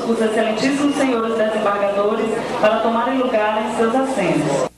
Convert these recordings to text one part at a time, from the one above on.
os excelentíssimos senhores desembargadores para tomarem lugar em seus assentos.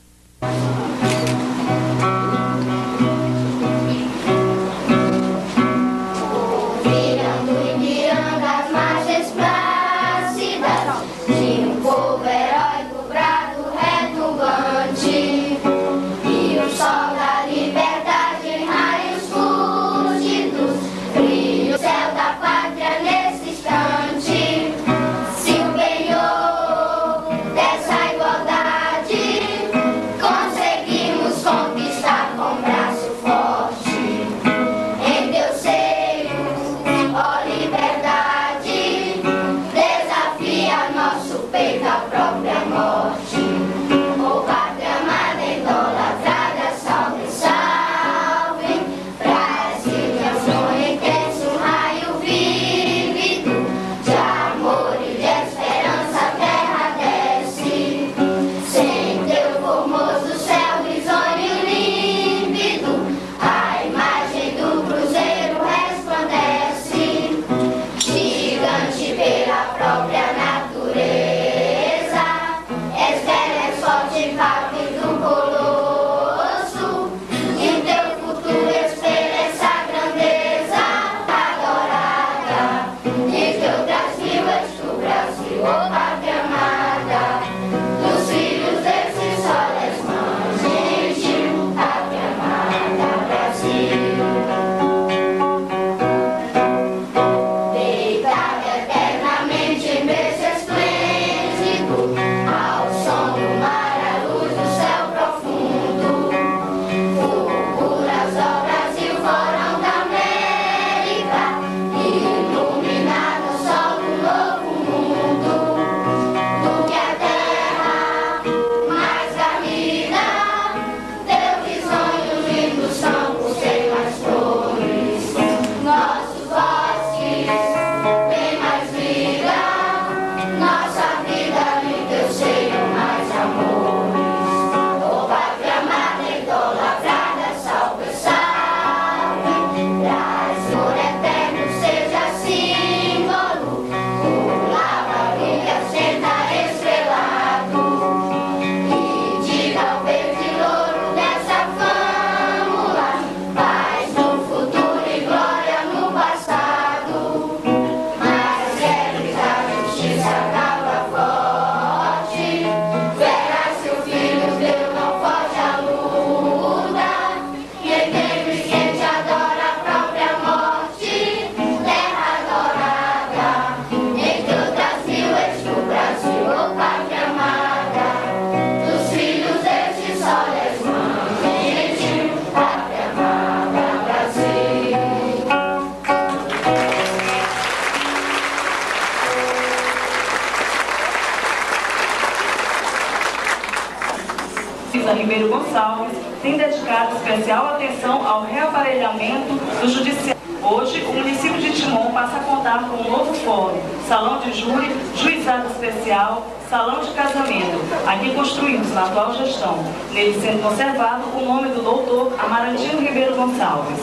Ribeiro Gonçalves tem dedicado especial atenção ao reaparelhamento do judiciário. Hoje, o município de Timon passa a contar com um novo fórum, salão de júri, juizado especial, salão de casamento, aqui construídos na atual gestão, nele sendo conservado o nome do doutor Amarantino Ribeiro Gonçalves.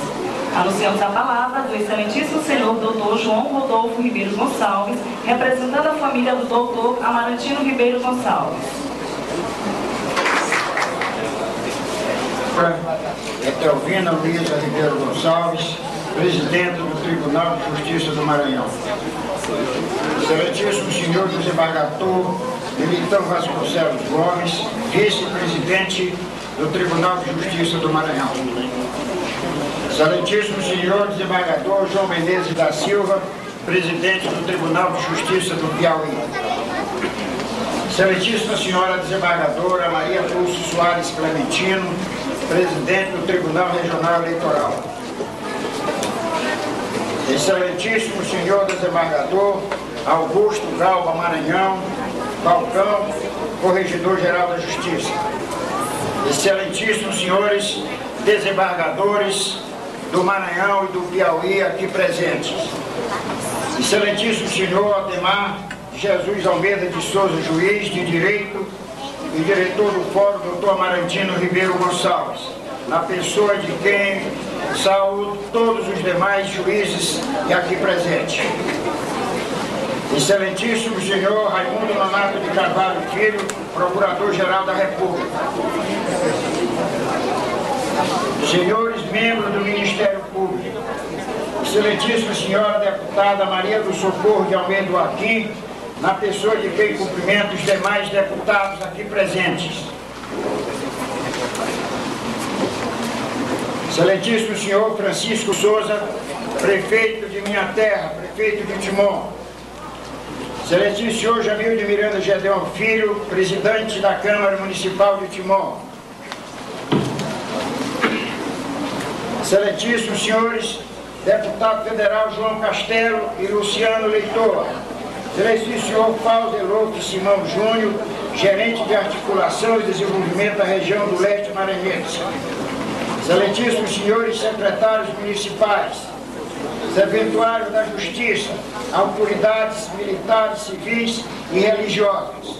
Anunciamos a palavra do excelentíssimo senhor doutor João Rodolfo Ribeiro Gonçalves, representando a família do doutor Amarantino Ribeiro Gonçalves. Etelvina Luísa Ribeiro Gonçalves, presidente do Tribunal de Justiça do Maranhão. Excelentíssimo senhor desembargador Militão Vasconcelos Gomes, vice-presidente do Tribunal de Justiça do Maranhão. Excelentíssimo senhor desembargador João Menezes da Silva, presidente do Tribunal de Justiça do Piauí. Excelentíssima senhora desembargadora Maria Dulce Soares Clementino, presidente do Tribunal Regional Eleitoral. Excelentíssimo senhor desembargador Augusto Galba Maranhão, Balcão, corregedor-geral da Justiça. Excelentíssimos senhores desembargadores do Maranhão e do Piauí aqui presentes. Excelentíssimo senhor Ademar Jesus Almeida de Souza, juiz de Direito e diretor do Fórum, doutor Amarantino Ribeiro Gonçalves, na pessoa de quem saúdo todos os demais juízes aqui presentes. Excelentíssimo senhor Raimundo Nonato de Carvalho Filho, Procurador-Geral da República. Senhores membros do Ministério Público, excelentíssima senhora deputada Maria do Socorro de Almeida Joaquim, na pessoa de quem cumprimento os demais deputados aqui presentes. Excelentíssimo senhor Francisco Souza, prefeito de minha terra, prefeito de Timon. Excelentíssimo senhor Jamil de Miranda Gedeon Filho, presidente da Câmara Municipal de Timon. Excelentíssimos senhores deputado federal João Castelo e Luciano Leitor. Excelentíssimo senhor Paulo Deloque Simão Júnior, gerente de articulação e desenvolvimento da região do leste maranhense. Excelentíssimos senhores secretários municipais, serventuários da Justiça, autoridades militares, civis e religiosas,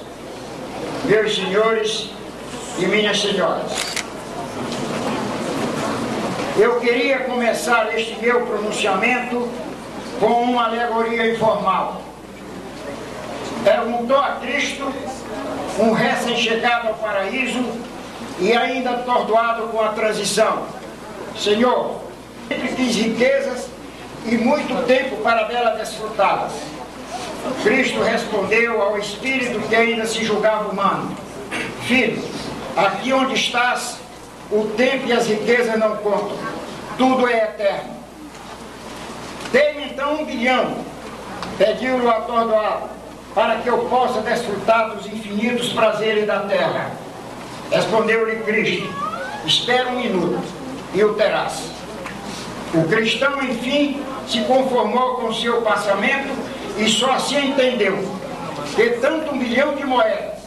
meus senhores e minhas senhoras. Eu queria começar este meu pronunciamento com uma alegoria informal. Perguntou a Cristo, um recém-chegado ao paraíso e ainda atordoado com a transição: Senhor, sempre quis riquezas e muito tempo para dela desfrutá-las. Cristo respondeu ao espírito que ainda se julgava humano: Filho, aqui onde estás, o tempo e as riquezas não contam, tudo é eterno. Dê-me então 1 bilhão, pediu-lhe o atordoado, para que eu possa desfrutar dos infinitos prazeres da terra. Respondeu-lhe Cristo: espera 1 minuto e o terás. O cristão, enfim, se conformou com seu passamento e só assim entendeu que tanto 1 bilhão de moedas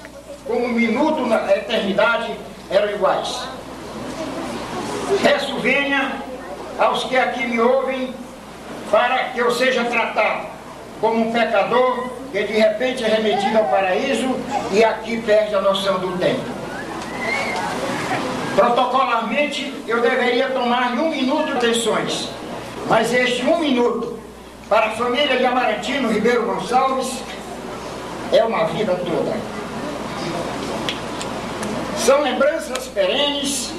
como 1 minuto na eternidade eram iguais. Peço venha aos que aqui me ouvem para que eu seja tratado como um pecador que de repente é remetido ao paraíso e aqui perde a noção do tempo. Protocolarmente eu deveria tomar 1 minuto de atenções, mas este 1 minuto para a família de Amarantino Ribeiro Gonçalves é uma vida toda. São lembranças perenes,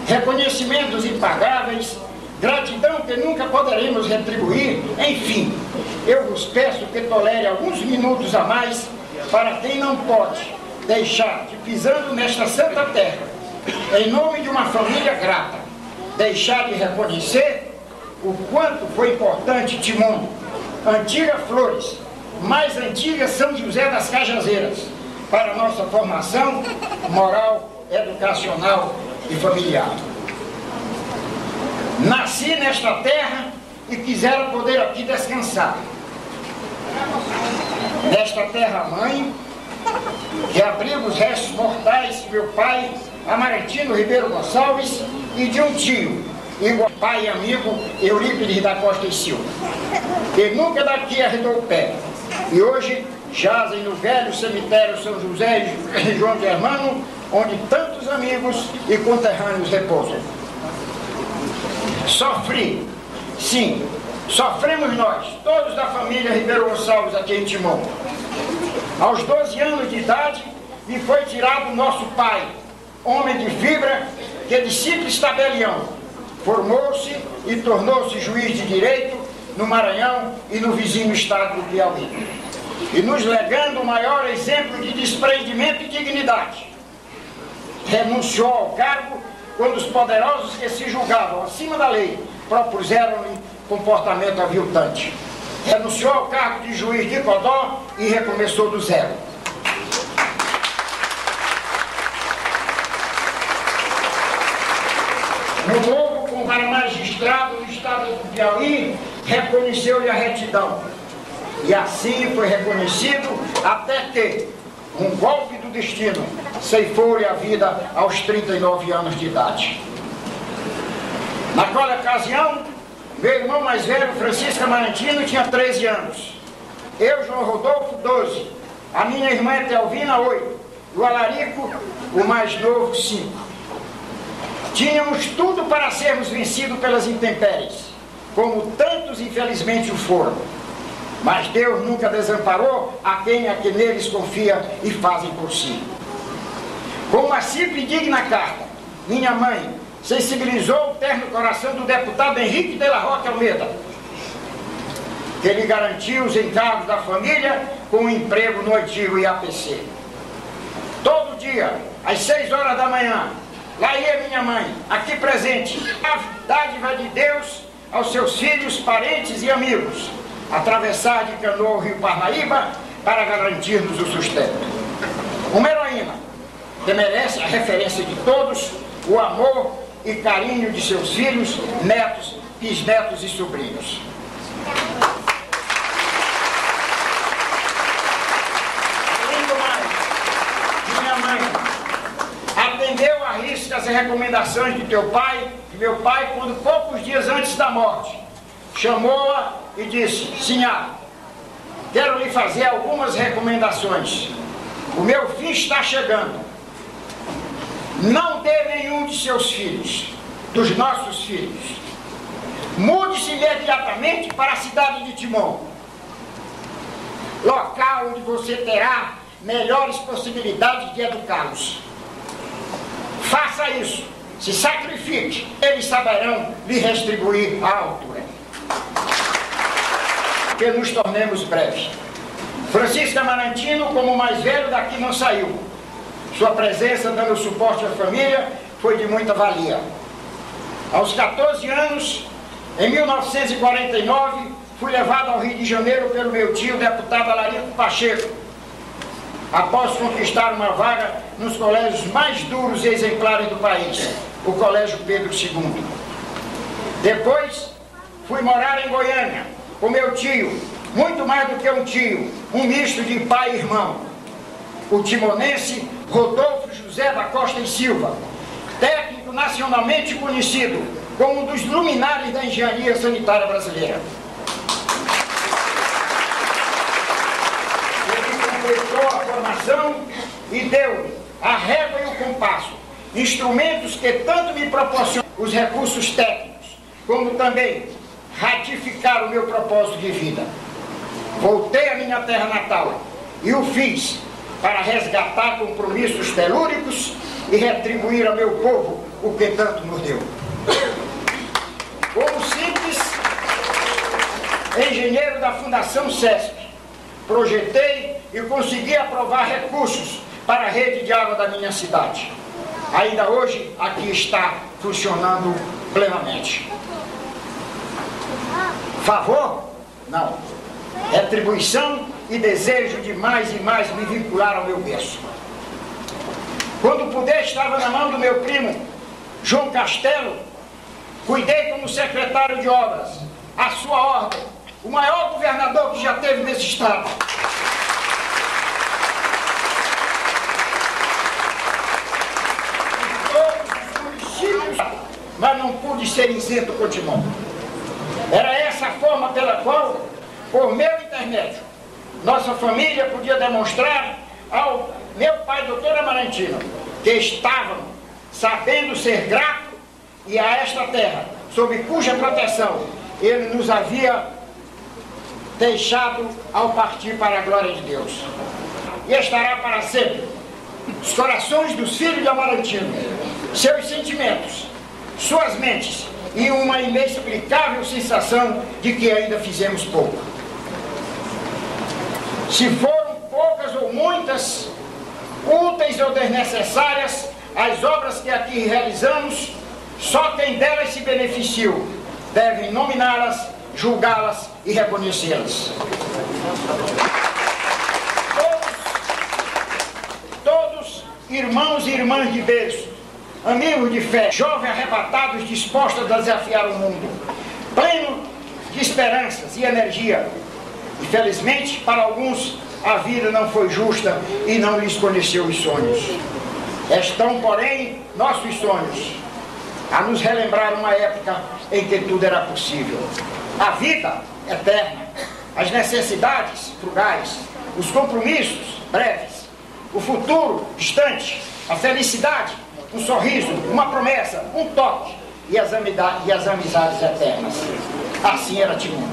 reconhecimentos impagáveis, gratidão que nunca poderemos retribuir. Enfim, eu vos peço que tolere alguns minutos a mais para quem não pode deixar de, pisando nesta santa terra, em nome de uma família grata, deixar de reconhecer o quanto foi importante Timon, antiga Flores, mais antiga São José das Cajazeiras, para nossa formação moral, educacional e familiar. Nasci nesta terra e quisera poder aqui descansar. Nesta terra mãe, que abriga os restos mortais de meu pai, Amarantino Ribeiro Gonçalves, e de um tio, igual pai e amigo, Eurípides da Costa e Silva, que nunca daqui arredou o pé, e hoje jazem no velho cemitério São José e João Germano, onde tantos amigos e conterrâneos repousam. Sofri, sim, sofremos nós, todos da família Ribeiro Gonçalves aqui em Timon. Aos 12 anos de idade, me foi tirado nosso pai, homem de fibra, que de simples tabelião formou-se e tornou-se juiz de direito no Maranhão e no vizinho estado do Piauí, e nos legando o maior exemplo de desprendimento e dignidade. Renunciou ao cargo quando os poderosos que se julgavam acima da lei propuseram-lhe comportamento aviltante. Renunciou ao cargo de juiz de Codó e recomeçou do zero. No novo, como para magistrado do estado do Piauí, reconheceu-lhe a retidão. E assim foi reconhecido até que um golpe do destino ceifou-lhe a vida aos 39 anos de idade. Naquela ocasião, meu irmão mais velho, Francisco Amarantino, tinha 13 anos. Eu, João Rodolfo, 12. A minha irmã Etelvina, 8. O Alarico, o mais novo, 5. Tínhamos tudo para sermos vencidos pelas intempéries, como tantos infelizmente o foram. Mas Deus nunca desamparou a quem neles confia e fazem por si. Com uma simples e digna carta, minha mãe sensibilizou o terno coração do deputado Henrique de la Roque Almeida, que lhe garantiu os encargos da família com um emprego no antigo IAPC. Todo dia, às 6 horas da manhã, lá ia minha mãe, aqui presente, a dádiva de Deus aos seus filhos, parentes e amigos, atravessar de canoa o rio Parnaíba para garantir-nos o sustento. Uma heroína que merece a referência de todos, o amor e carinho de seus filhos, netos, bisnetos e sobrinhos. Minha mãe atendeu à risca as recomendações de meu pai, quando poucos dias antes da morte, chamou-a e disse: Sinhá, quero lhe fazer algumas recomendações. O meu fim está chegando. Não dê nenhum de seus filhos, dos nossos filhos. Mude-se imediatamente para a cidade de Timon, local onde você terá melhores possibilidades de educá-los. Faça isso, se sacrifique, eles saberão lhe retribuir à altura. Que nos tornemos breves. Francisco Amarantino, como o mais velho daqui, não saiu. Sua presença dando suporte à família foi de muita valia. Aos 14 anos, em 1949, fui levado ao Rio de Janeiro pelo meu tio, deputado Alarico Pacheco, após conquistar uma vaga nos colégios mais duros e exemplares do país, o Colégio Pedro II. Depois, fui morar em Goiânia com meu tio, muito mais do que um tio, um misto de pai e irmão, o timonense Rodolfo José da Costa e Silva, técnico nacionalmente conhecido como um dos luminares da engenharia sanitária brasileira. Ele completou a formação e deu a régua e o compasso, instrumentos que tanto me proporcionam os recursos técnicos, como também ratificar o meu propósito de vida. Voltei à minha terra natal e o fiz para resgatar compromissos telúricos e retribuir ao meu povo o que tanto nos deu. Como simples engenheiro da Fundação SESP, projetei e consegui aprovar recursos para a rede de água da minha cidade. Ainda hoje, aqui está funcionando plenamente. Favor? Não. Retribuição e desejo de mais e mais me vincular ao meu berço. Quando puder, estava na mão do meu primo, João Castelo, cuidei como secretário de obras, à sua ordem, o maior governador que já teve nesse estado. Todos os municípios, mas não pude ser isento com Timon. Era essa a forma pela qual, por meu intermédio, nossa família podia demonstrar ao meu pai, doutor Amarantino, que estavam sabendo ser grato e a esta terra, sob cuja proteção ele nos havia deixado ao partir para a glória de Deus. E estará para sempre os corações dos filhos de Amarantino, seus sentimentos, suas mentes e uma inexplicável sensação de que ainda fizemos pouco. Se foram poucas ou muitas, úteis ou desnecessárias, as obras que aqui realizamos, só quem delas se beneficiou devem nominá-las, julgá-las e reconhecê-las. Todos irmãos e irmãs de berço, amigos de fé, jovens arrebatados dispostos a desafiar o mundo, pleno de esperanças e energia. Infelizmente, para alguns, a vida não foi justa e não lhes conheceu os sonhos. Estão, porém, nossos sonhos a nos relembrar uma época em que tudo era possível. A vida eterna, as necessidades frugais, os compromissos breves, o futuro distante, a felicidade, um sorriso, uma promessa, um toque e as amizades eternas. Assim era Timon.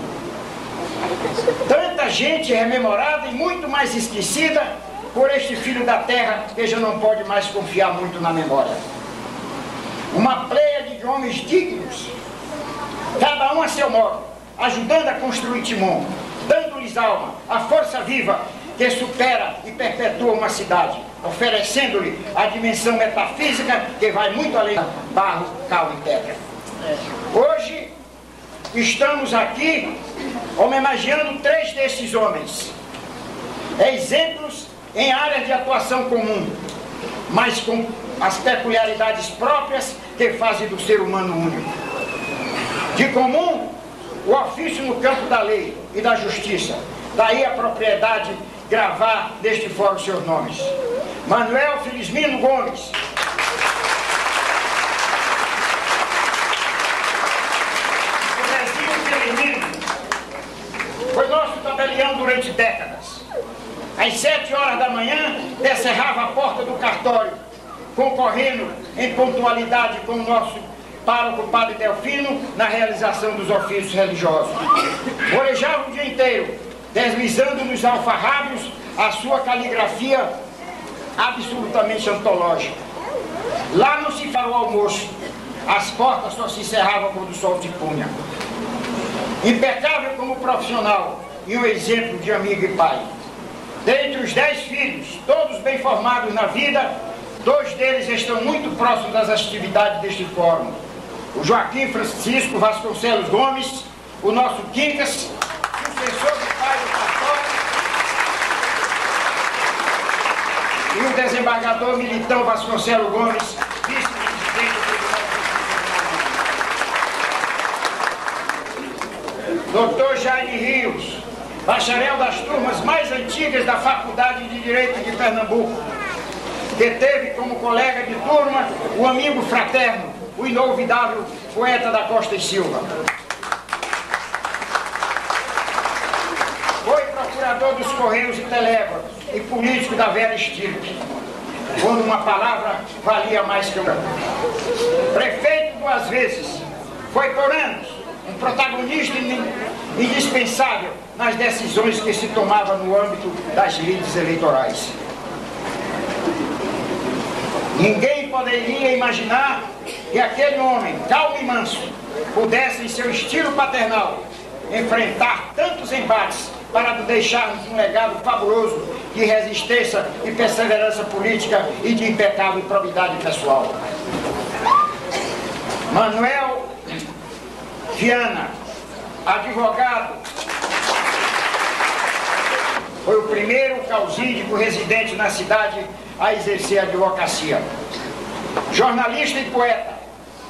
Tanta muita gente rememorada e muito mais esquecida por este filho da terra que já não pode mais confiar muito na memória. Uma pleiade de homens dignos, cada um a seu modo, ajudando a construir Timon, dando-lhes alma, a força viva que supera e perpetua uma cidade, oferecendo-lhe a dimensão metafísica que vai muito além de barro, cal e pedra. Hoje estamos aqui homenageando 3 desses homens, exemplos em áreas de atuação comum, mas com as peculiaridades próprias que fazem do ser humano único. De comum, o ofício no campo da lei e da justiça. Daí a propriedade gravar neste fórum seus nomes. Manuel Felizmino Gomes. O Zezinho Felizmino foi nosso tabelião durante décadas. Às 7 horas da manhã, descerrava a porta do cartório, concorrendo em pontualidade com o nosso pároco Padre Delfino na realização dos ofícios religiosos. Orejava o dia inteiro, deslizando nos alfarrábios a sua caligrafia absolutamente antológica. Lá não se fará o almoço, as portas só se encerravam quando o sol se punha. Impecável como profissional e um exemplo de amigo e pai. Dentre os 10 filhos, todos bem formados na vida, 2 deles estão muito próximos das atividades deste fórum. O Joaquim Francisco Vasconcelos Gomes, o nosso Quincas, sucessor do pai do cartório, e o desembargador Militão Vasconcelos Gomes, vice-presidente do Tribunal. Dr. Jaime Rios, bacharel das turmas mais antigas da Faculdade de Direito de Pernambuco, que teve como colega de turma o amigo fraterno, o inolvidável poeta da Costa e Silva. Foi procurador dos Correios e Telégrafos e político da velha estirpe, quando uma palavra valia mais que outra. Prefeito 2 vezes, foi por anos um protagonista indispensável nas decisões que se tomavam no âmbito das lides eleitorais. Ninguém poderia imaginar que aquele homem, calmo e manso, pudesse, em seu estilo paternal, enfrentar tantos embates para deixar-nos um legado fabuloso de resistência e perseverança política e de impecável probidade pessoal. Manuel Viana, advogado, foi o primeiro causídico residente na cidade a exercer a advocacia. Jornalista e poeta,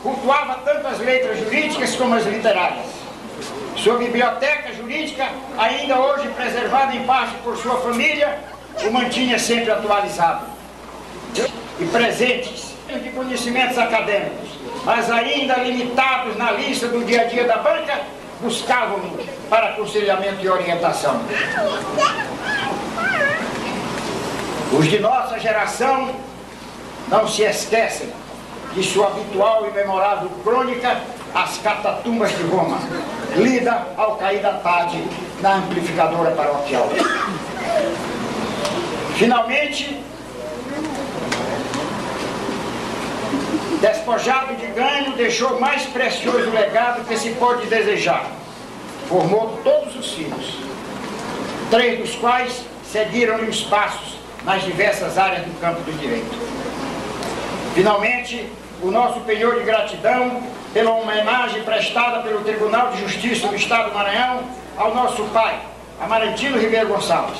cultuava tanto as letras jurídicas como as literárias. Sua biblioteca jurídica, ainda hoje preservada em parte por sua família, o mantinha sempre atualizado. E presentes de conhecimentos acadêmicos, mas ainda limitados na lista do dia a dia da banca, buscavam-no para aconselhamento e orientação. Os de nossa geração não se esquecem de sua habitual e memorável crônica As Catatumbas de Roma, lida ao cair da tarde na amplificadora paroquial. Finalmente, despojado de ganho, deixou o mais precioso legado que se pode desejar. Formou todos os filhos, 3 dos quais seguiram-lhe os passos nas diversas áreas do campo do direito. Finalmente, o nosso penhor de gratidão pela homenagem prestada pelo Tribunal de Justiça do Estado do Maranhão ao nosso pai, Amarantino Ribeiro Gonçalves,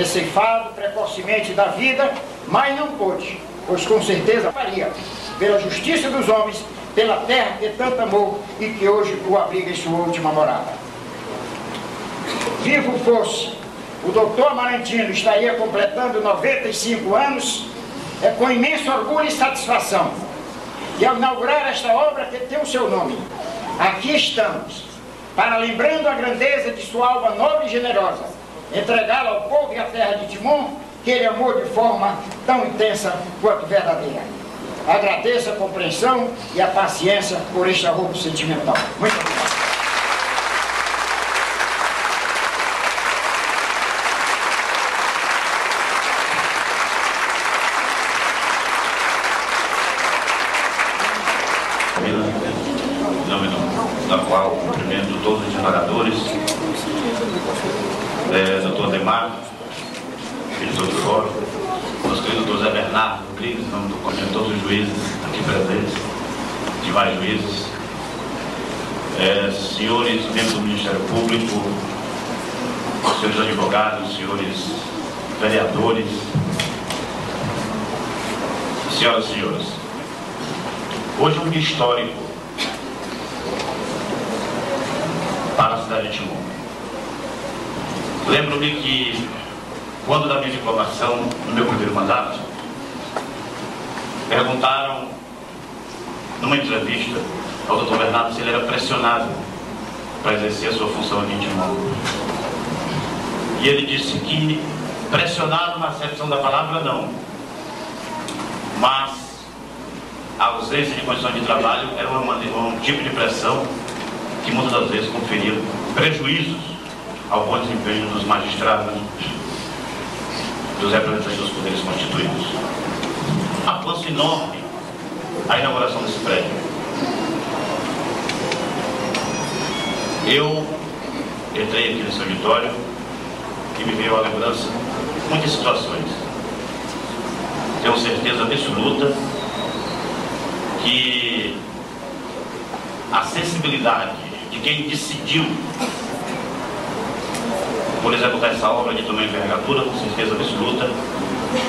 ceifado precocemente da vida, mas não pôde, pois com certeza faria, pela justiça dos homens, pela terra que tanto amou e que hoje o abriga em sua última morada. Vivo fosse, o doutor Amarantino estaria completando 95 anos, é com imenso orgulho e satisfação que, ao inaugurar esta obra que tem o seu nome, aqui estamos, para, lembrando a grandeza de sua alma nobre e generosa, entregá-la ao povo e à terra de Timon, que ele amou de forma tão intensa quanto verdadeira. Agradeço a compreensão e a paciência por este arrobo sentimental. Muito obrigado. Dr. Demar, diretor do fórum, nosso querido Dr. Zé Bernardo Rodrigues, em nome do Conselho de todos os juízes aqui presentes, demais juízes, senhores membros do Ministério Público, senhores advogados, senhores vereadores, senhoras e senhores. Hoje é um dia histórico para a cidade de Timon. Lembro-me que, quando da minha diplomação, no meu primeiro mandato, perguntaram, numa entrevista, ao Dr. Bernardo se ele era pressionado para exercer a sua função aqui em Timon. E ele disse que pressionado na acepção da palavra, não. Mas a ausência de condições de trabalho era um tipo de pressão que muitas das vezes conferia prejuízos ao bom desempenho dos magistrados, dos representantes dos poderes constituídos. Avanço enorme a inauguração desse prédio. Eu entrei aqui nesse auditório e me veio à lembrança muitas situações. Tenho certeza absoluta que a sensibilidade de quem decidiu por executar essa obra de tamanha envergadura, com certeza absoluta,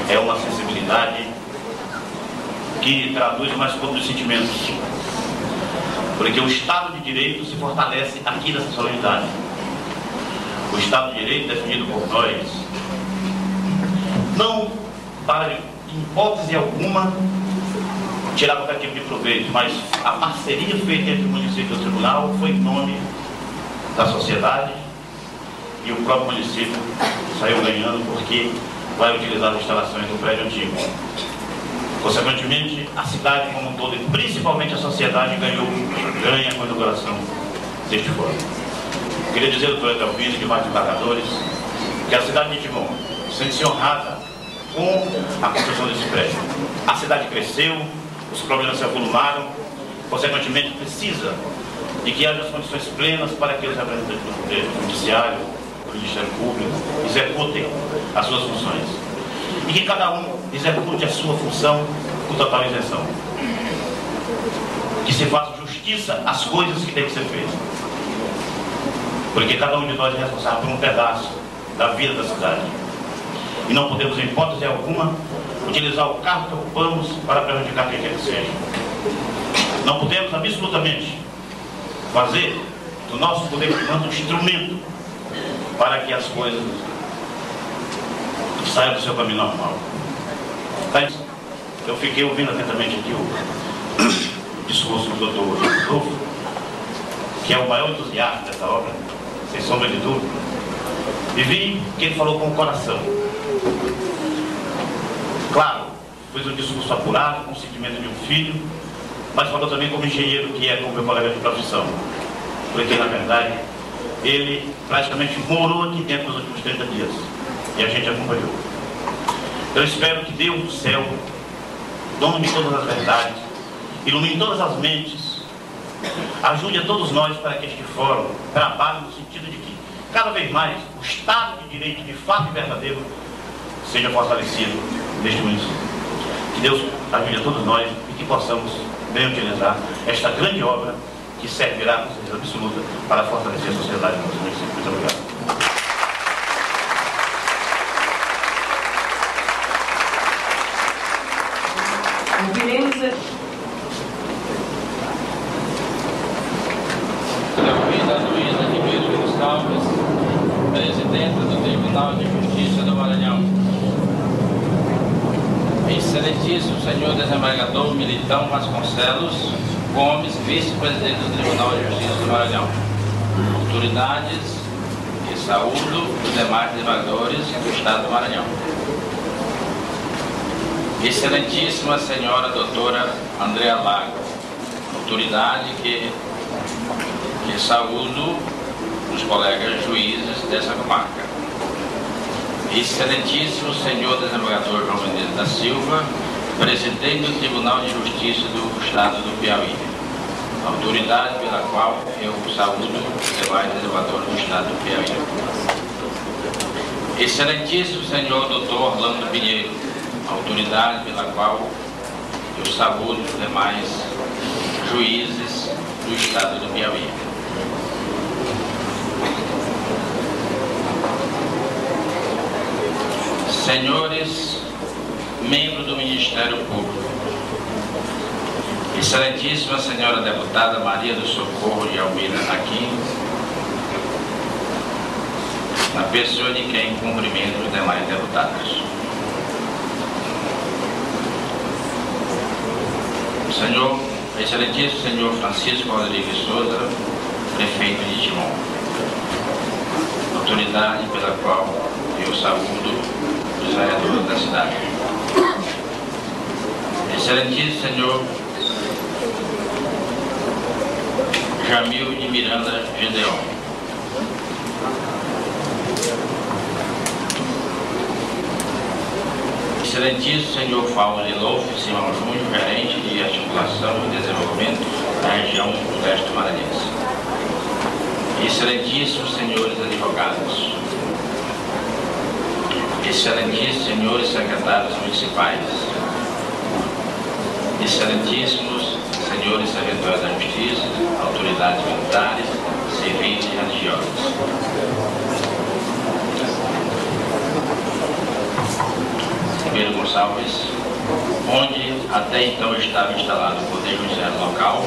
é uma sensibilidade que traduz o mais puro dos sentimentos. Porque o Estado de Direito se fortalece aqui nessa solenidade. O Estado de Direito definido por nós, não para, em hipótese alguma, tirar qualquer tipo de proveito, mas a parceria feita entre o município e o tribunal foi em nome da sociedade, e o próprio município saiu ganhando porque vai utilizar as instalações do prédio antigo. Consequentemente, a cidade como um todo, e principalmente a sociedade, ganha com a inauguração deste fórum. Queria dizer, doutor Edelvino e demais embargadores, que a cidade de Timon sente-se honrada com a construção desse prédio. A cidade cresceu, os problemas se avolumaram, consequentemente precisa de que haja as condições plenas para que os representantes do Poder Judiciário, do Ministério Público, executem as suas funções. E que cada um execute a sua função com total isenção. Que se faça justiça às coisas que têm que ser feitas. Porque cada um de nós é responsável por um pedaço da vida da cidade. E não podemos, em hipótese alguma, utilizar o cargo que ocupamos para prejudicar quem quer que seja. Não podemos, absolutamente, fazer do nosso poder um instrumento para que as coisas saiam do seu caminho normal. Eu fiquei ouvindo atentamente aqui o discurso do Dr. Rodolfo, que é o maior entusiasta dessa obra, sem sombra de dúvida, e vi que ele falou com o coração. Claro, fez um discurso apurado, com o sentimento de um filho, mas falou também como engenheiro que é, como meu colega de profissão. Porque, na verdade, ele praticamente morou aqui dentro nos últimos 30 dias. E a gente acompanhou. Eu espero que Deus do céu, dono de todas as verdades, ilumine todas as mentes, ajude a todos nós para que este fórum trabalhe no sentido de que, cada vez mais, o Estado de Direito de fato e verdadeiro seja fortalecido neste município. Que Deus ajude a todos nós e que possamos bem utilizar esta grande obra que servirá, com certeza absoluta, para fortalecer a sociedade do nosso município. Muito obrigado. Luísa Ribeiro Gonçalves, presidenta do Tribunal de Justiça do Maranhão. Excelentíssimo senhor desembargador Militão Vasconcelos Gomes, vice-presidente do Tribunal de Justiça do Maranhão. Autoridades que saúdo os demais desembargadores do Estado do Maranhão. Excelentíssima senhora doutora Andréa Lago, autoridade que saúdo os colegas juízes dessa comarca. Excelentíssimo senhor desembargador João Mendes da Silva, presidente do Tribunal de Justiça do Estado do Piauí, autoridade pela qual eu saúdo os demais desembargadores do Estado do Piauí. Excelentíssimo senhor Dr. Orlando Pinheiro, autoridade pela qual eu saúdo os demais juízes do estado do Piauí. Senhores membros do Ministério Público, excelentíssima senhora deputada Maria do Socorro de Almeida Aquino, na pessoa de quem cumprimento os demais deputados. Senhor, excelentíssimo senhor Francisco Rodrigues Souza, prefeito de Timon, autoridade pela qual eu saúdo os vereadores da cidade. Excelentíssimo senhor Jamil de Miranda Gedeon, excelentíssimo senhor Paulo Lilof Simão Júnior, gerente de articulação e desenvolvimento da região sudeste maranhense. Excelentíssimos senhores advogados, excelentíssimos senhores secretários municipais, excelentíssimos senhores servidores da Justiça, autoridades militares, civis e religiosas. Ribeiro Gonçalves, onde até então estava instalado o Poder Judiciário local,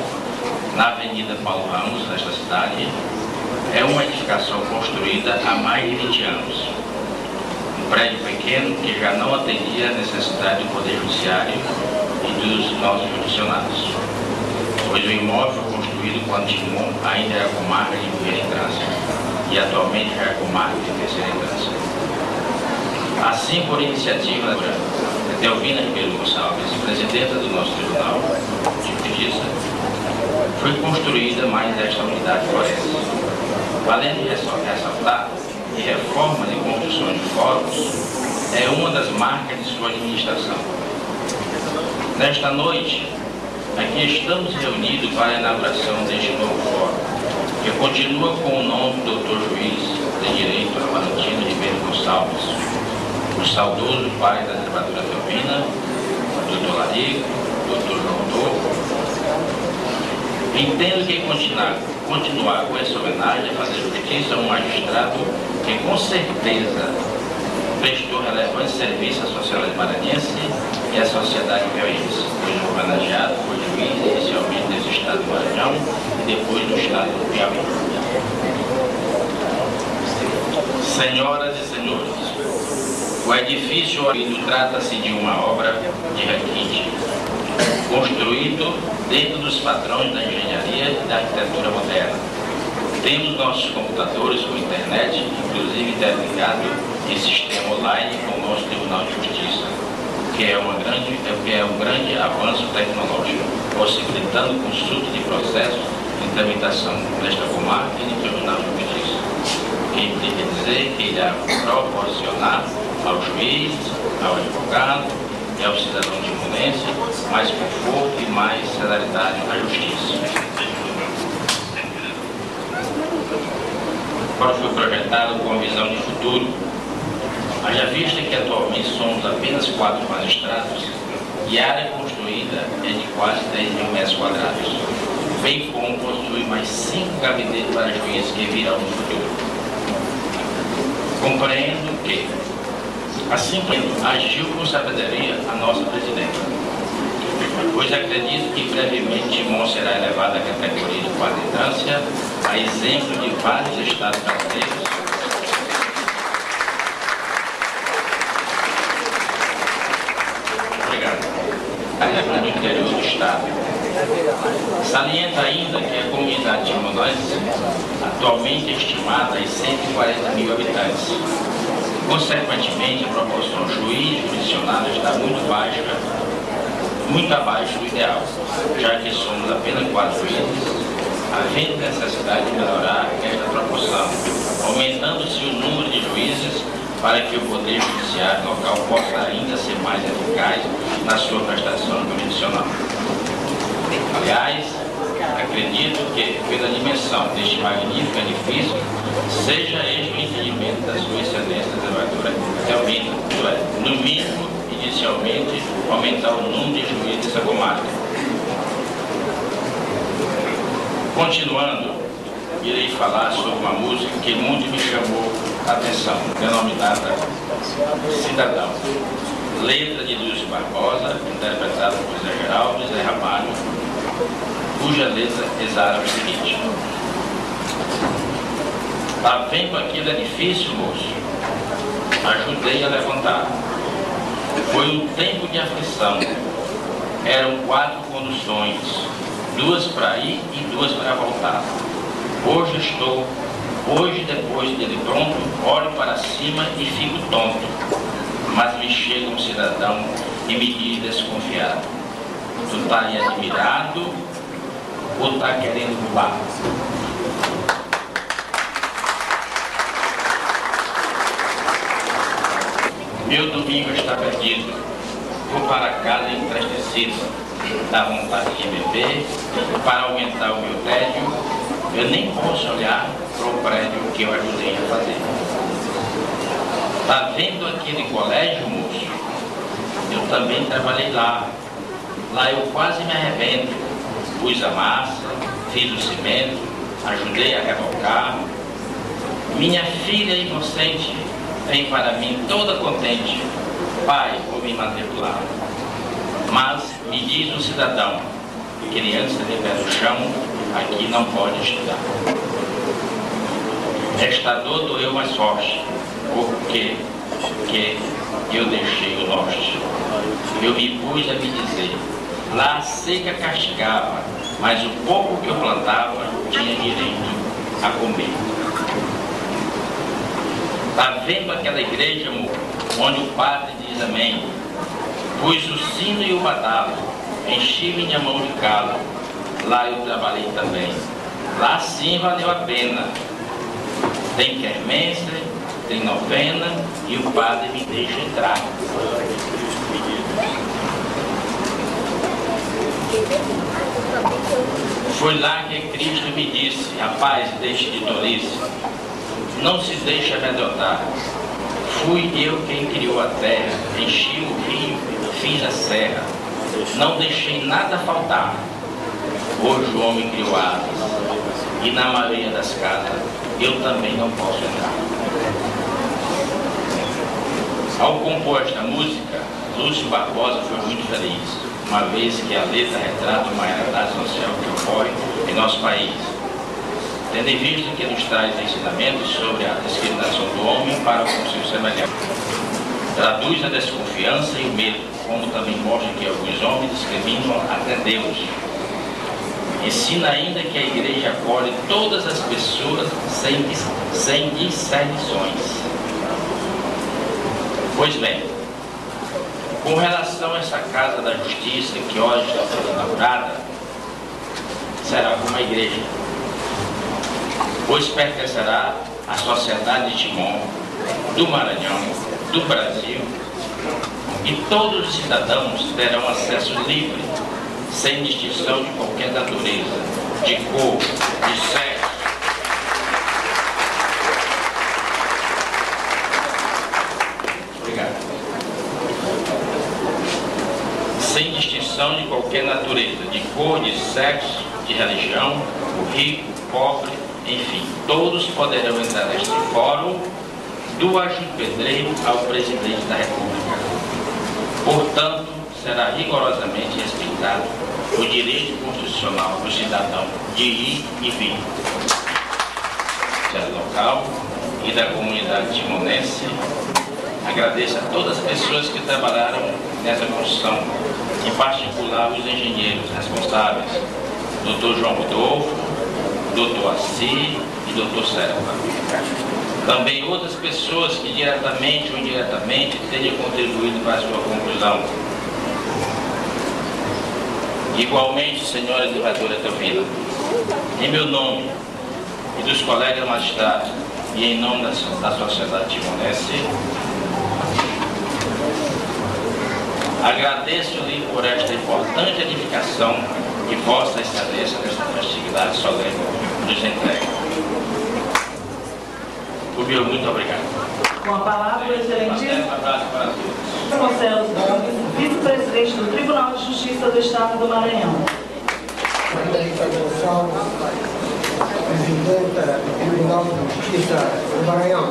na Avenida Paulo Ramos, nesta cidade, é uma edificação construída há mais de 20 anos. Um prédio pequeno que já não atendia a necessidade do Poder Judiciário e dos nossos judicionados, pois o imóvel foi construído quando Timon ainda era comarca de primeira instância e atualmente já é comarca de terceira instância. Assim, por iniciativa da Delvina Ribeiro Gonçalves, presidenta do nosso Tribunal de Justiça, foi construída mais esta unidade forense. Além de ressaltar que reforma de construções de fóruns é uma das marcas de sua administração. Nesta noite, aqui estamos reunidos para a inauguração deste novo fórum, que continua com o nome do Dr. Juiz de Direito Valentino Ribeiro Gonçalves, o saudoso pai da desembargadora Delvina, Dr. Larico, Dr. João Torro. Entendo que continuar com essa homenagem a fazer justiça a um magistrado que com certeza prestou relevante serviço à sociedade maranhense e à sociedade piauiense, pois o homenageado foi juiz inicialmente desse estado do Maranhão e depois do estado do Piauí. Senhoras e senhores, o edifício trata-se de uma obra de requinte, construído dentro dos padrões da engenharia e da arquitetura moderna. Temos nossos computadores com internet, inclusive interligado em sistema online com o nosso Tribunal de Justiça, que é um grande avanço tecnológico, possibilitando consulta de processos em tramitação nesta comarca e no Tribunal de Justiça, que implica dizer que irá proporcionar ao juiz, ao advogado e ao cidadão timonense mais conforto e mais celeridade na justiça. Agora foi projetado com a visão de futuro, haja vista que atualmente somos apenas 4 magistrados e a área construída é de quase 10 mil metros quadrados, bem como possui mais 5 gabinetes para juízes que virão no futuro. Compreendo que, assim agiu com sabedoria a nossa presidenta, pois acredito que brevemente Timon será elevado à categoria de quarta instância, a exemplo de vários estados brasileiros. Obrigado. No interior do estado. Salienta ainda que a comunidade timonense atualmente é estimada em 140 mil habitantes. Consequentemente, a proporção juiz-jurisdicionado está muito abaixo do ideal, já que somos apenas 4 juízes, havendo necessidade de melhorar esta proporção, aumentando-se o número de juízes para que o Poder Judiciário local possa ainda ser mais eficaz na sua prestação jurisdicional. Aliás, acredito que, pela dimensão deste magnífico edifício, seja este o entendimento da sua excelência desembargadora que muito me chamou a atenção, denominada Cidadão. Letra de Lúcio Barbosa, interpretada por Zé Geraldo e Zé Ramalho, cuja letra exala o seguinte: tá vendo aquele edifício, moço? Ajudei a levantar. Foi um tempo de aflição. Eram 4 conduções, 2 para ir e 2 para voltar. Hoje, depois dele pronto, olho para cima e fico tonto. Mas me chega um cidadão e me diz desconfiado: tu tá aí admirado ou tá querendo roubar? Meu domingo está perdido. Vou para casa entristecido. Dá vontade de beber. Para aumentar o meu tédio, eu nem posso olhar para o prédio que eu ajudei a fazer. Tá vendo aquele colégio, moço? Eu também trabalhei lá. Lá eu quase me arrebento. Pus a massa, fiz o cimento, ajudei a rebocar. Minha filha inocente vem para mim toda contente: pai, vou me matricular. Mas me diz um cidadão: criança de pé no chão, aqui não pode estudar. Esta dor doeu mais forte, porque eu deixei o norte. Eu me pus a me dizer: lá a seca castigava, mas o pouco que eu plantava tinha direito a comer. Tá vendo aquela igreja, amor, onde o padre diz amém? Pus o sino e o badalo, enchi minha mão de calo. Lá eu trabalhei também. Lá sim valeu a pena. Tem quermesse, tem novena e o padre me deixa entrar. Foi lá que Cristo me disse: rapaz, deixe de tolice, não se deixe amedrontar. Fui eu quem criou a terra, enchi o rio, fiz a serra, não deixei nada faltar. Hoje o homem criou asas, e na maioria das casas eu também não posso entrar. Ao compor esta música, Lúcio Barbosa foi muito feliz, uma vez que a letra retrata uma realidade social que ocorre em nosso país, tendo em vista que nos traz ensinamentos sobre a discriminação do homem para com seu semelhante. Traduz a desconfiança e o medo, como também mostra que alguns homens discriminam até Deus. Ensina ainda que a igreja acolhe todas as pessoas sem discernições. Pois bem, com relação a essa Casa da Justiça que hoje está sendo inaugurada, será como a igreja, pois pertencerá à sociedade de Timon, do Maranhão, do Brasil, e todos os cidadãos terão acesso livre, sem distinção de qualquer natureza, de cor, de sexo. Obrigado. Sem distinção de qualquer natureza, de cor, de sexo, de religião, o rico, o pobre, enfim, todos poderão entrar neste fórum, do pedreiro ao presidente da República. Portanto, será rigorosamente respeitado o direito constitucional do cidadão de ir e vir. Local e da comunidade timonense, agradeço a todas as pessoas que trabalharam nessa construção, em particular os engenheiros responsáveis, Dr. João Rodolfo, Dr. Assi e Dr. Serpa. Também outras pessoas que diretamente ou indiretamente tenham contribuído para a sua conclusão. Igualmente, senhora vereadora Teofila, em meu nome e dos colegas magistrados e em nome da sociedade timonense, agradeço-lhe por esta importante edificação que Vossa Excelência nesta festividade solene nos entrega. Rubio, muito obrigado. Com a palavra, o excelentíssimo Vasconcelos Gomes, vice-presidente do Tribunal de Justiça do Estado do Maranhão. Presidenta do Tribunal de Justiça do Maranhão,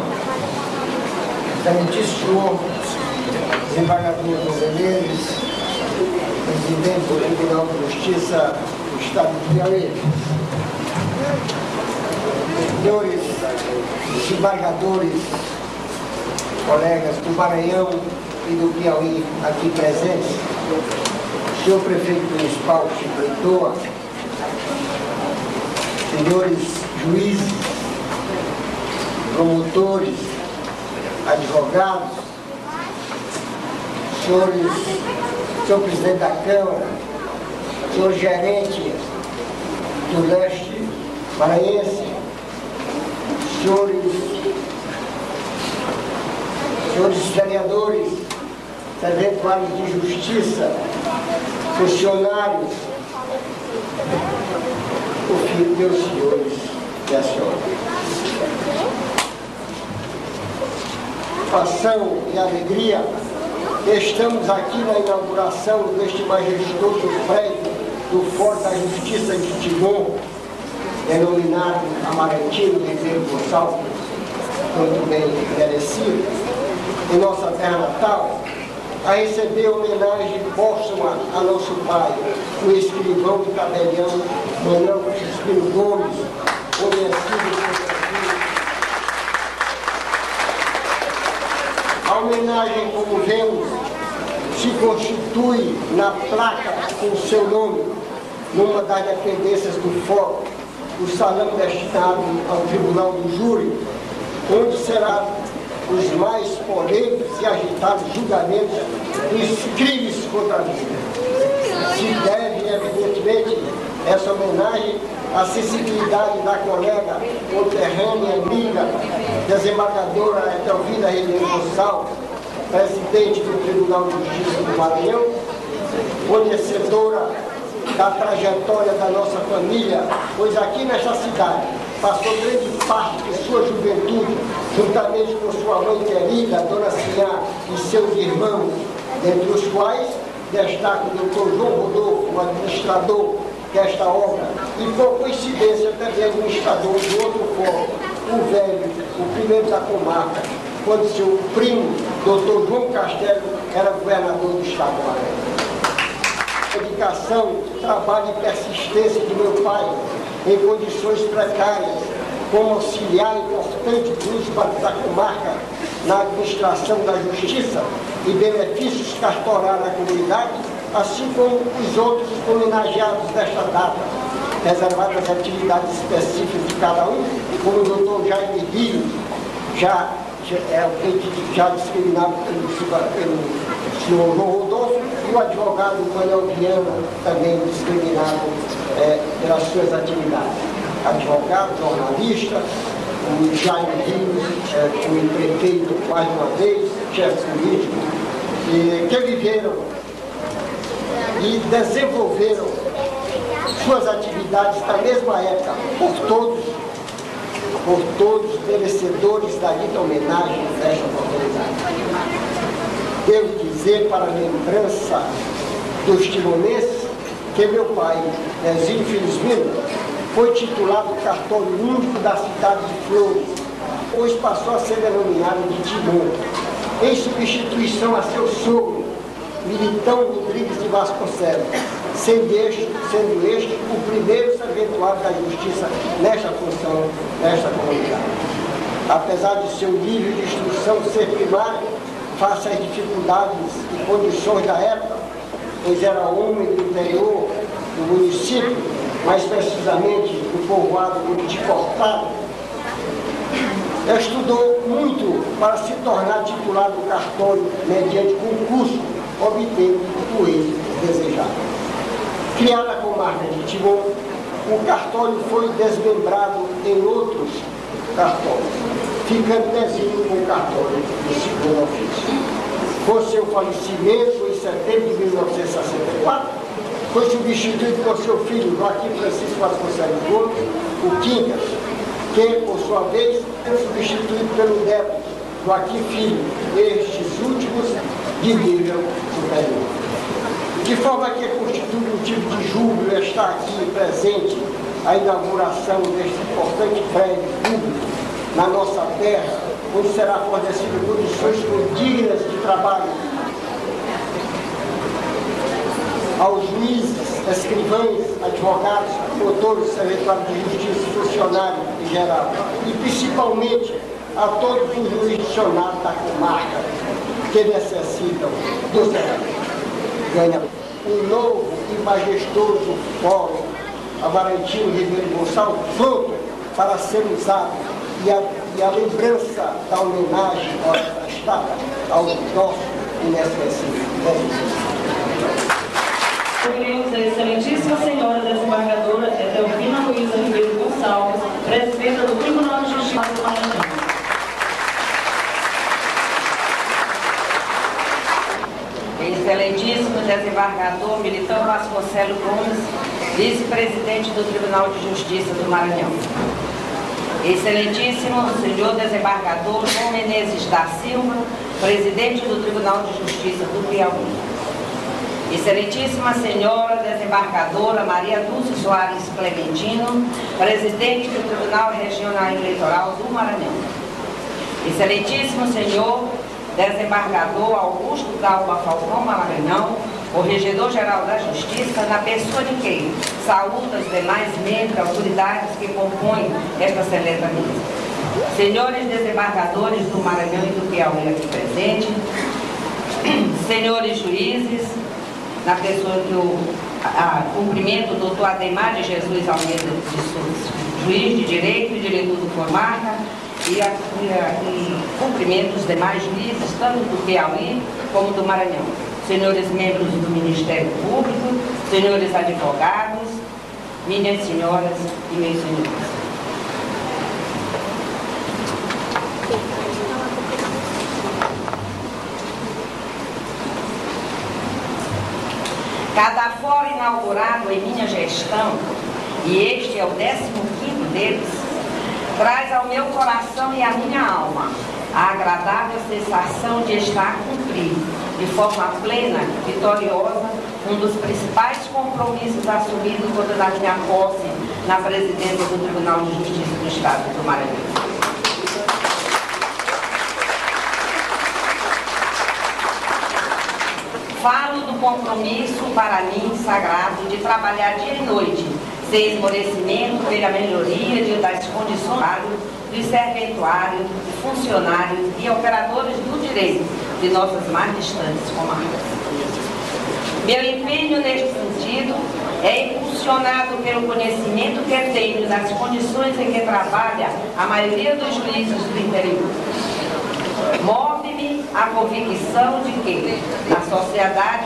excelentíssimo senhor desembargador Menezes, presidente do Tribunal de Justiça do Estado de Piauí, senhores desembargadores, colegas do Maranhão e do Piauí aqui presentes, senhor prefeito municipal Chico Leitoa, senhores juízes, promotores, advogados, senhor presidente da Câmara, senhor gerente do leste maranhense, senhores vereadores, servidores de justiça, funcionários, meus senhores e a senhora. Satisfação e alegria, estamos aqui na inauguração deste majestoso prédio do Forte da Justiça de Timon, denominado Amarantino Ribeiro Gonçalves, muito bem merecido, em nossa terra natal, a receber homenagem póstuma a nosso pai, o escrivão do tabelião Manuel Crispino Gomes, conhecido por... A homenagem, como vemos, se constitui na placa com seu nome, numa das dependências do fórum, o salão destinado ao Tribunal do Júri, onde será os mais polêmicos e agitados julgamentos dos crimes contra a vida. Se deve, evidentemente, essa homenagem à sensibilidade da colega, conterrânea, amiga, desembargadora Etelvina Ribeiro Gonçalves, presidente do Tribunal de Justiça do Maranhão, conhecedora da trajetória da nossa família, pois aqui nesta cidade passou grande parte de sua juventude, juntamente com sua mãe querida, Dona Sinhá, e seus irmãos, dentre os quais destaca o Dr. João Rodolfo, o administrador desta obra, e por coincidência também administrador de outro fórum, o velho, o primeiro da comarca, quando seu primo, Dr. João Castelo, era governador do estado do Maranhão. Dedicação, trabalho e persistência de meu pai em condições precárias, como auxiliar importante da comarca na administração da justiça e benefícios cartorários à comunidade, assim como os outros homenageados desta data, reservadas às atividades específicas de cada um, como o doutor Jaime Rio, já discriminado pelo senhor João Rodolfo, e o advogado Manuel Viana, também discriminado pelas suas atividades. Advogado, jornalista, o Jaime Rio, o prefeito mais uma vez, chefe político, que viveram e desenvolveram suas atividades na mesma época, por todos merecedores da dita homenagem desta oportunidade. Devo dizer, para a lembrança dos timonenses, que meu pai, Nezinho Felizmino, foi titulado cartório único da cidade de Flores, pois passou a ser denominado de Timon, em substituição a seu sogro, Militão Rodrigues de Vasconcelos, sendo este o primeiro serventuário da justiça nesta função, nesta comunidade. Apesar de seu nível de instrução ser primário, face às dificuldades e condições da época, pois era homem do interior do município, mais precisamente do povoado de Cortado, estudou muito para se tornar titular do cartório mediante concurso, obtendo o êxito desejado. Criada a comarca de Timon, o cartório foi desmembrado em outros cartórios, ficando Nezinho com o cartório de segundo ofício. Com seu falecimento em setembro de 1964, foi substituído por seu filho Joaquim Francisco Vasconcelos Gomes, o Quincas, que, por sua vez, foi substituído pelo neto Joaquim Filho, estes últimos de nível superior. De forma que constitui motivo de júbilo estar aqui presente a inauguração deste importante prédio público na nossa terra, onde será fornecido condições dignas de trabalho aos juízes, escrivães, advogados, promotores, servidores de justiça, funcionários em geral, e principalmente a todos os jurisdicionados da comarca que necessitam do ganha um novo e majestoso fórum Amarantino Ribeiro Gonçalves pronto para ser usado, e a lembrança da homenagem prestada ao nosso inesquecível. Cumprimos a excelentíssima senhora desembargadora Edelfina Luísa Ribeiro Gonçalves, presidenta do Tribunal de Justiça do Maranhão. Excelentíssimo desembargador Militão Vasconcelos Gomes, vice-presidente do Tribunal de Justiça do Maranhão. Excelentíssimo senhor desembargador João Menezes da Silva, presidente do Tribunal de Justiça do Piauí. Excelentíssima senhora desembargadora Maria Dulce Soares Clementino, presidente do Tribunal Regional Eleitoral do Maranhão. Excelentíssimo senhor desembargador Augusto Galba Falcão Maranhão, corregedor-geral da Justiça, na pessoa de quem saúda os demais membros, autoridades que compõem esta seleta mesa. Senhores desembargadores do Maranhão e do Piauí aqui presentes, senhores juízes, na pessoa do cumprimento do doutor Ademar de Jesus Almeida de Souza, juiz de Direito e diretor do Comarca, e cumprimento os demais juízes, tanto do Piauí como do Maranhão. Senhores membros do Ministério Público, senhores advogados, minhas senhoras e meus senhores. Cada fórum inaugurado em minha gestão, e este é o 15º deles, traz ao meu coração e à minha alma a agradável sensação de estar cumprindo, de forma plena, vitoriosa, um dos principais compromissos assumidos quando da minha posse na presidência do Tribunal de Justiça do Estado do Maranhão. Falo do compromisso, para mim, sagrado, de trabalhar dia e noite, sem esmorecimento, pela melhoria das condições dos serventuários, funcionários e operadores do direito de nossas mais distantes comarcas. Meu empenho neste sentido é impulsionado pelo conhecimento que tenho das condições em que trabalha a maioria dos juízes do interior. Move-me a convicção de que, na sociedade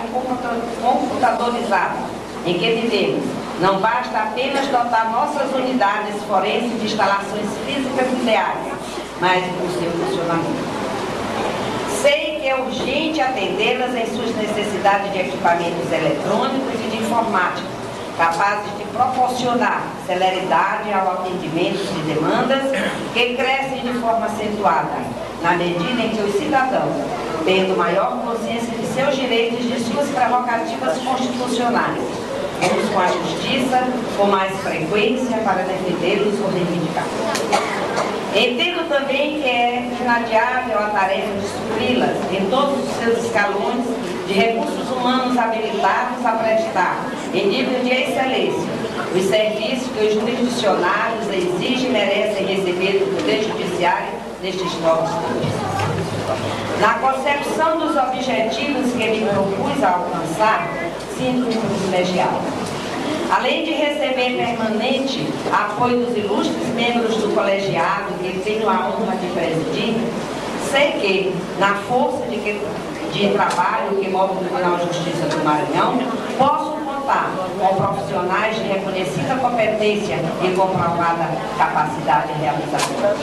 computadorizada em que vivemos, não basta apenas dotar nossas unidades forenses de instalações físicas ideais, mas o seu funcionamento. Sei que é urgente atendê-las em suas necessidades de equipamentos eletrônicos e de informática, capazes de proporcionar celeridade ao atendimento de demandas que crescem de forma acentuada, na medida em que os cidadãos, tendo maior consciência de seus direitos e de suas prerrogativas constitucionais, buscam a justiça com mais frequência para defendê-los ou reivindicar. Entendo também que é inadiável a tarefa de supri-las em todos os seus escalões de recursos humanos habilitados a prestar, em nível de excelência, os serviços que os jurisdicionários exigem e merecem receber do Poder Judiciário nestes novos tempos. Na concepção dos objetivos que me propus a alcançar, sinto-me privilegiado. Além de receber permanente apoio dos ilustres membros do colegiado que tenho a honra de presidir, sei que, na força de trabalho que move o Tribunal de Justiça do Maranhão, posso contar com profissionais de reconhecida competência e comprovada capacidade realizadora.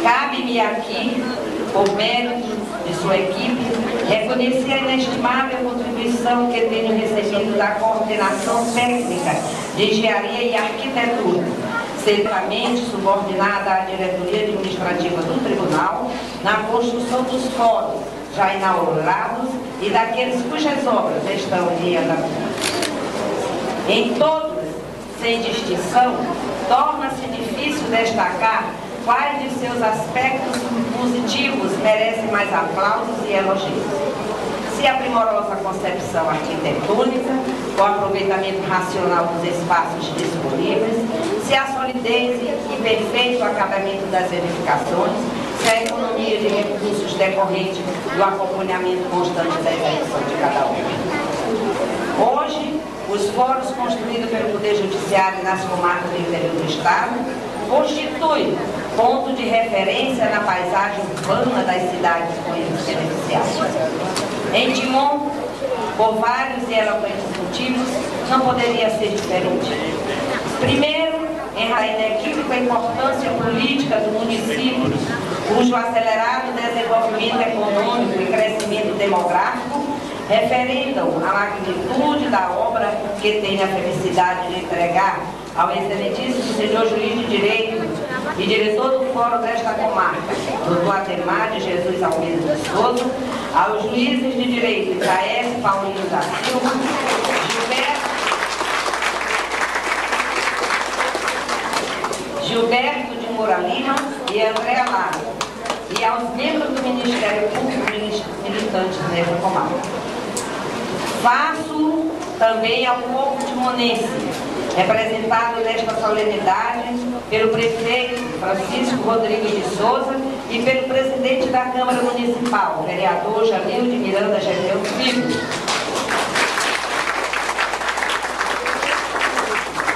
Cabe-me aqui, por mérito de sua equipe, reconhecer a inestimável contribuição que tenho recebido da coordenação técnica de engenharia e arquitetura, certamente subordinada à diretoria administrativa do Tribunal, na construção dos fóruns já inaugurados e daqueles cujas obras estão em andamento. Em todos, sem distinção, torna-se difícil destacar quais de seus aspectos positivos merecem mais aplausos e elogios. Se a primorosa concepção arquitetônica, o aproveitamento racional dos espaços disponíveis, se a solidez e perfeito acabamento das edificações, se a economia de recursos decorrente do acompanhamento constante da execução de cada um. Hoje, os fóruns construídos pelo Poder Judiciário nas comarcas do interior do Estado constituem ponto de referência na paisagem urbana das cidades com eles beneficiados. Em Timon, por vários e eloquentes motivos, não poderia ser diferente. Primeiro, em razão da inequívoca importância política do município, cujo acelerado desenvolvimento econômico e crescimento demográfico referendam a magnitude da obra que tem a felicidade de entregar ao excelentíssimo senhor juiz de direito e diretor do fórum desta comarca, doutor Ademar de Jesus Almeida de Souza, aos juízes de direito Itaés Paulino da Silva, Gilberto de Moura Lima e André Lara, e aos membros do Ministério Público militantes nesta comarca. Faço também ao povo timonense, representado nesta solenidade pelo prefeito Francisco Rodrigues de Souza e pelo presidente da Câmara Municipal, vereador Jamil de Miranda Gedeu Filho,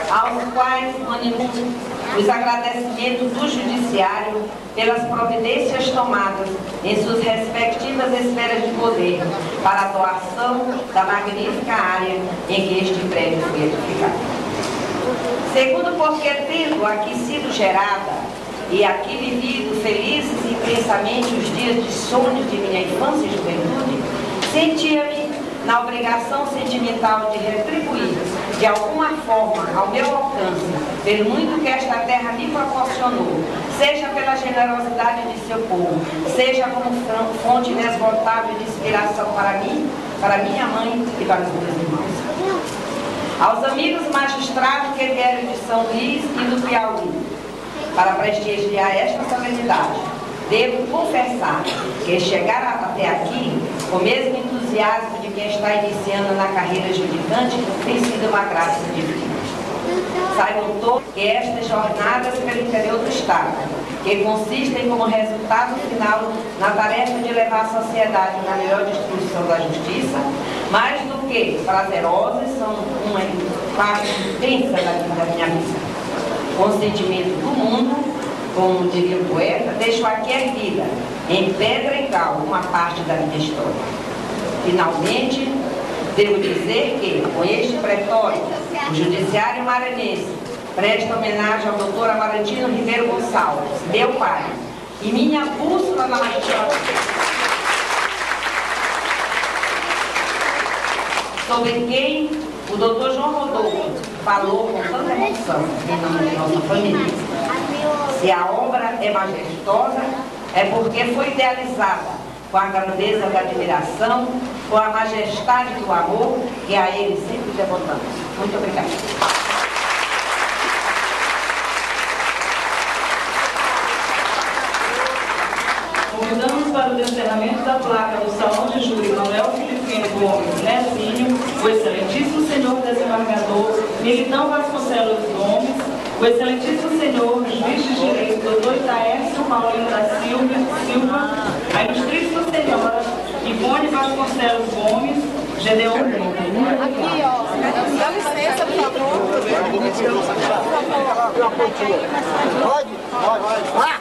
aos quais manifesto os agradecimentos do Judiciário pelas providências tomadas em suas respectivas esferas de poder para a doação da magnífica área em que este prédio foi edificado. Segundo, porque tendo aqui sido gerada e aqui vivido felizes e intensamente os dias de sonhos de minha infância e juventude, sentia-me na obrigação sentimental de retribuir de alguma forma ao meu alcance pelo muito que esta terra me proporcionou, seja pela generosidade de seu povo, seja como fonte inesgotável de inspiração para mim, para minha mãe e para os meus irmãos. Aos amigos magistrados que vieram de São Luís e do Piauí para prestigiar esta solenidade, devo confessar que chegar até aqui com o mesmo entusiasmo de quem está iniciando na carreira judicante tem sido uma graça divina. Saibam todos que estas jornadas pelo interior do Estado, que consistem como resultado final na tarefa de levar a sociedade na melhor distribuição da justiça, mais do que prazerosas, são uma parte intensa da minha vida. Com o sentimento do mundo, como diria o poeta, deixo aqui erguida, em pedra e cal, uma parte da minha história. Finalmente, devo dizer que, com este pretório, o Judiciário Maranhense presta homenagem ao doutor Amarantino Ribeiro Gonçalves, meu pai, e minha bússola na magistratura, sobre quem o doutor João Rodolfo falou com tanta emoção em nome de nossa família. Se a obra é majestosa, é porque foi idealizada com a grandeza da admiração, com a majestade do amor que a ele sempre devotamos. Muito obrigada. Convidamos para o descerramento da placa do Salão de Júri Manuel Filipino Gomes Nezinho, o excelentíssimo senhor desembargador Militão Vasconcelos Gomes, o excelentíssimo senhor juiz de direito doutor Itaércio Paulino da Silva, a ilustríssima senhora Ivone Vasconcelos Gomes, Gedeon. Aqui, ó. Dá licença, por favor. Pode? Pode.